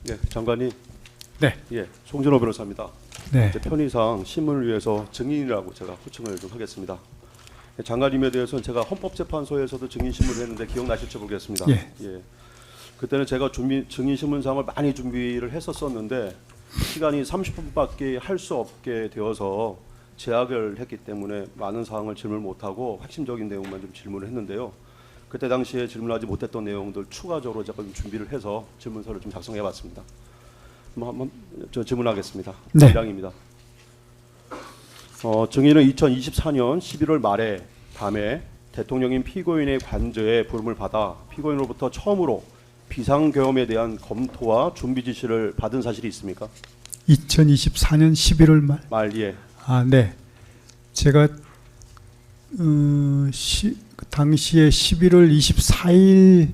네, 장관님. 네. 예, 송진호 변호사입니다. 네. 제 편의상 신문을 위해서 증인이라고 제가 호칭을 좀 하겠습니다. 장관님에 대해서는 제가 헌법재판소에서도 증인신문을 했는데 기억나실지 모르겠습니다. 예. 그때는 제가 증인신문상을 많이 준비를 했었었는데 시간이 30분밖에 할 수 없게 되어서 제약을 했기 때문에 많은 사항을 질문을 못하고 핵심적인 내용만 좀 질문을 했는데요. 그때 당시에 질문하지 못했던 내용들 추가적으로 제가 좀 준비를 해서 질문서를 좀 작성해봤습니다. 한번 저 질문하겠습니다. 네. 1항입니다. 증인은 2024년 11월 말에 밤에 대통령인 피고인의 관저에 부름을 받아 피고인으로부터 처음으로 비상계엄에 대한 검토와 준비 지시를 받은 사실이 있습니까? 2024년 11월 말. 예. 아, 네. 제가 당시에 11월 24일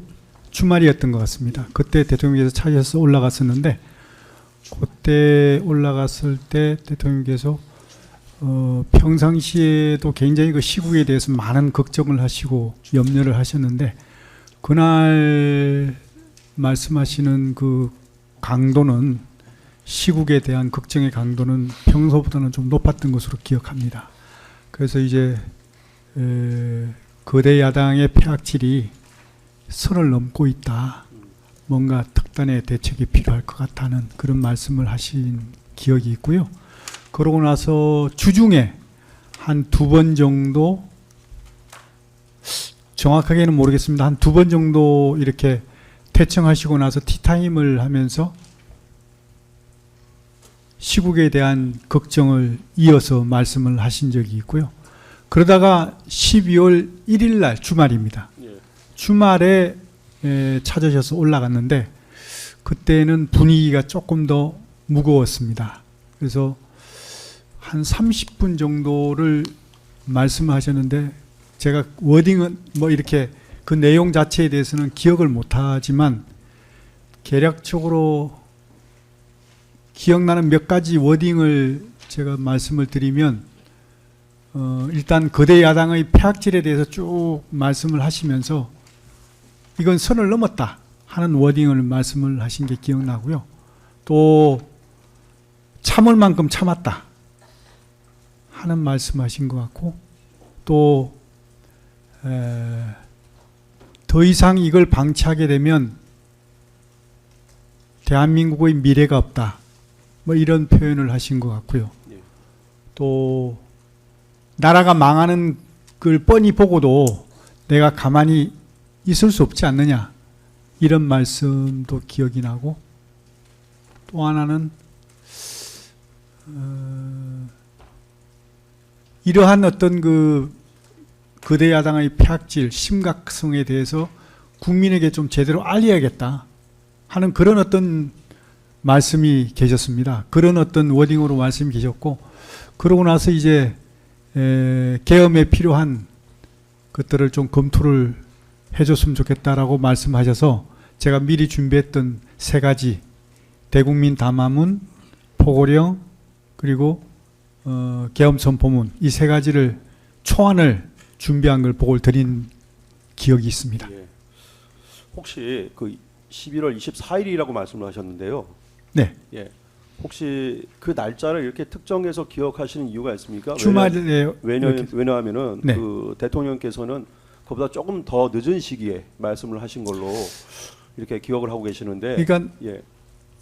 주말이었던 것 같습니다. 그때 대통령께서 찾아서 올라갔었는데 그때 올라갔을 때 대통령께서 평상시에도 굉장히 그 시국에 대해서 많은 걱정을 하시고 염려를 하셨는데 그날 말씀하시는 그 강도는 시국에 대한 걱정의 강도는 평소보다는 좀 높았던 것으로 기억합니다. 그래서 이제 거대 야당의 폐악질이 선을 넘고 있다. 뭔가 특단의 대책이 필요할 것 같다는 그런 말씀을 하신 기억이 있고요. 그러고 나서 주중에 한 2번 정도, 정확하게는 모르겠습니다. 한 2번 정도 이렇게 퇴청하시고 나서 티타임을 하면서 시국에 대한 걱정을 이어서 말씀을 하신 적이 있고요. 그러다가 12월 1일 날 주말입니다. 주말에 찾으셔서 올라갔는데 그때는 분위기가 조금 더 무거웠습니다. 그래서 한 30분 정도를 말씀하셨는데 제가 워딩은 뭐 이렇게 그 내용 자체에 대해서는 기억을 못하지만 개략적으로 기억나는 몇 가지 워딩을 제가 말씀을 드리면 일단 거대 야당의 폐악질에 대해서 쭉 말씀을 하시면서 이건 선을 넘었다 하는 워딩을 말씀을 하신 게 기억나고요. 또 참을 만큼 참았다 하는 말씀하신 것 같고 또 더 이상 이걸 방치하게 되면 대한민국의 미래가 없다. 뭐 이런 표현을 하신 것 같고요. 또 나라가 망하는 걸 뻔히 보고도 내가 가만히 있을 수 없지 않느냐 이런 말씀도 기억이 나고 또 하나는 이러한 어떤 그 거대 야당의 폐악질 심각성에 대해서 국민에게 좀 제대로 알려야겠다 하는 그런 어떤 말씀이 계셨습니다. 그런 어떤 워딩으로 말씀이 계셨고 그러고 나서 이제 계엄에 필요한 것들을 좀 검토를 해줬으면 좋겠다라고 말씀하셔서 제가 미리 준비했던 3가지 대국민 담화문, 포고령 그리고 계엄 선포문 이 3가지를 초안을 준비한 걸 보고를 드린 기억이 있습니다. 예. 혹시 그 11월 24일이라고 말씀을 하셨는데요. 네. 예. 혹시 그 날짜를 이렇게 특정해서 기억하시는 이유가 있습니까? 주말에 왜냐하면은 네. 그 대통령께서는 그보다 조금 더 늦은 시기에 말씀을 하신 걸로 이렇게 기억을 하고 계시는데. 그러니까 예.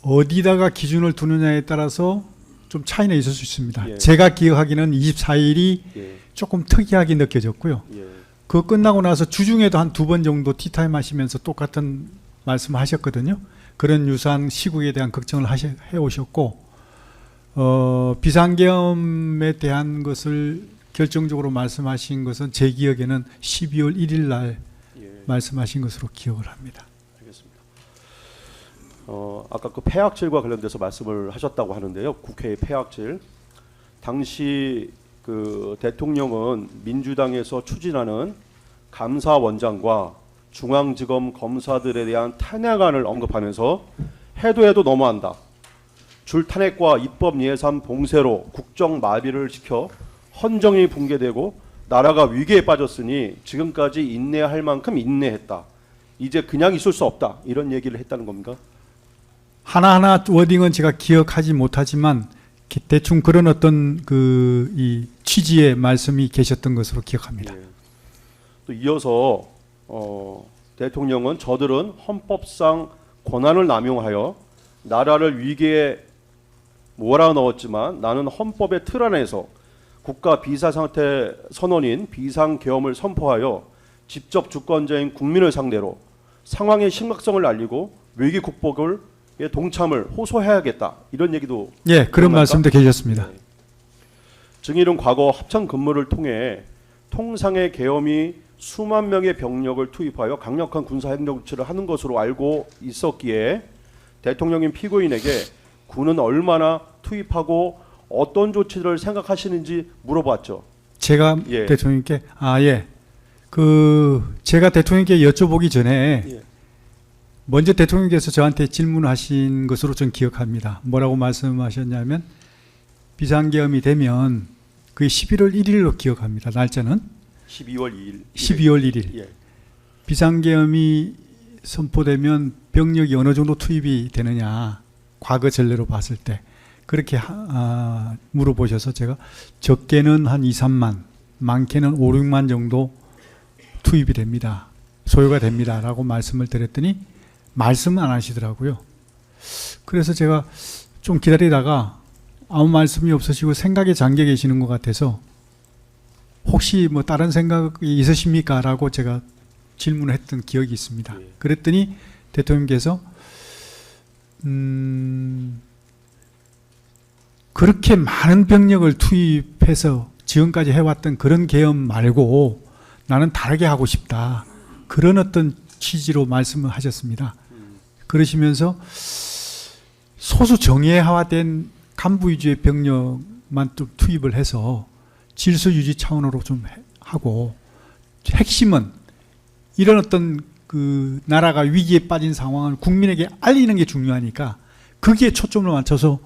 어디다가 기준을 두느냐에 따라서 좀 차이는 있을 수 있습니다. 예. 제가 기억하기는 24일이 예. 조금 특이하게 느껴졌고요. 예. 그거 끝나고 나서 주중에도 한 2번 정도 티타임 하시면서 똑같은 말씀을 하셨거든요. 그런 유사한 시국에 대한 걱정을 해오셨고 비상계엄에 대한 것을 결정적으로 말씀하신 것은 제 기억에는 12월 1일 날 말씀하신 것으로 기억을 합니다. 알겠습니다. 아까 그 폐악질과 관련돼서 말씀을 하셨다고 하는데요. 국회의 폐악질. 당시 그 대통령은 민주당에서 추진하는 감사원장과 중앙지검 검사들에 대한 탄핵안을 언급하면서 해도 너무한다. 줄 탄핵과 입법 예산 봉쇄로 국정 마비를 시켜 헌정이 붕괴되고 나라가 위기에 빠졌으니 지금까지 인내할 만큼 인내했다. 이제 그냥 있을 수 없다. 이런 얘기를 했다는 겁니까? 하나하나 워딩은 제가 기억하지 못하지만 대충 그런 어떤 이 취지의 말씀이 계셨던 것으로 기억합니다. 예. 또 이어서 대통령은 저들은 헌법상 권한을 남용하여 나라를 위기에 몰아넣었지만 나는 헌법의 틀 안에서 국가 비사상태 선언인 비상계엄을 선포하여 직접 주권자인 국민을 상대로 상황의 심각성을 알리고 위기 극복을 동참을 호소해야겠다. 이런 얘기도 예, 그런 기억납니까? 말씀도 계셨습니다. 네. 증인은 과거 합참 근무를 통해 통상의 계엄이 수만 명의 병력을 투입하여 강력한 군사 행동 조치를 하는 것으로 알고 있었기에 대통령인 피고인에게 군은 얼마나 투입하고 어떤 조치를 생각하시는지 물어봤죠. 제가 예. 대통령께 제가 대통령께 여쭤보기 전에 예. 먼저 대통령께서 저한테 질문하신 것으로 전 기억합니다. 뭐라고 말씀하셨냐면 비상계엄이 되면 그게 11월 1일로 기억합니다. 날짜는 12월 2일. 12월 1일. 예. 비상계엄이 선포되면 병력이 어느 정도 투입이 되느냐, 과거 전례로 봤을 때 그렇게 물어보셔서 제가 적게는 한 2, 3만, 많게는 5, 6만 정도 투입이 됩니다. 소요가 됩니다. 라고 말씀을 드렸더니 말씀은 안 하시더라고요. 그래서 제가 좀 기다리다가 아무 말씀이 없으시고 생각에 잠겨 계시는 것 같아서 혹시 뭐 다른 생각이 있으십니까? 라고 제가 질문을 했던 기억이 있습니다. 예. 그랬더니 대통령께서 그렇게 많은 병력을 투입해서 지금까지 해왔던 그런 계엄 말고 나는 다르게 하고 싶다. 그런 어떤 취지로 말씀을 하셨습니다. 그러시면서 소수 정예화된 간부 위주의 병력만 좀 투입을 해서 질서 유지 차원으로 좀 하고 핵심은 이런 어떤 그 나라가 위기에 빠진 상황을 국민에게 알리는 게 중요하니까 거기에 초점을 맞춰서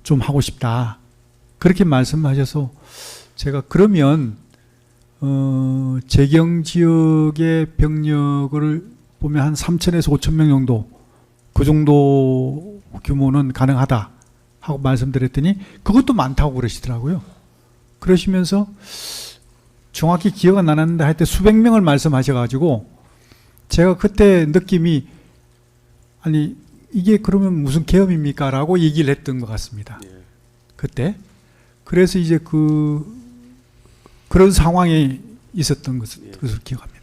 좀 하고 싶다. 그렇게 말씀하셔서 제가 그러면 재경 지역의 병력을 보면 한 3,000에서 5,000명 정도 그 정도 규모는 가능하다 하고 말씀드렸더니 그것도 많다고 그러시더라고요. 그러시면서 정확히 기억은 안 나는데 하여튼 수백 명을 말씀하셔가지고 제가 그때 느낌이 아니 이게 그러면 무슨 계엄입니까? 라고 얘기를 했던 것 같습니다. 예. 그때. 그래서 이제 그런 상황에 있었던 것을 기억합니다.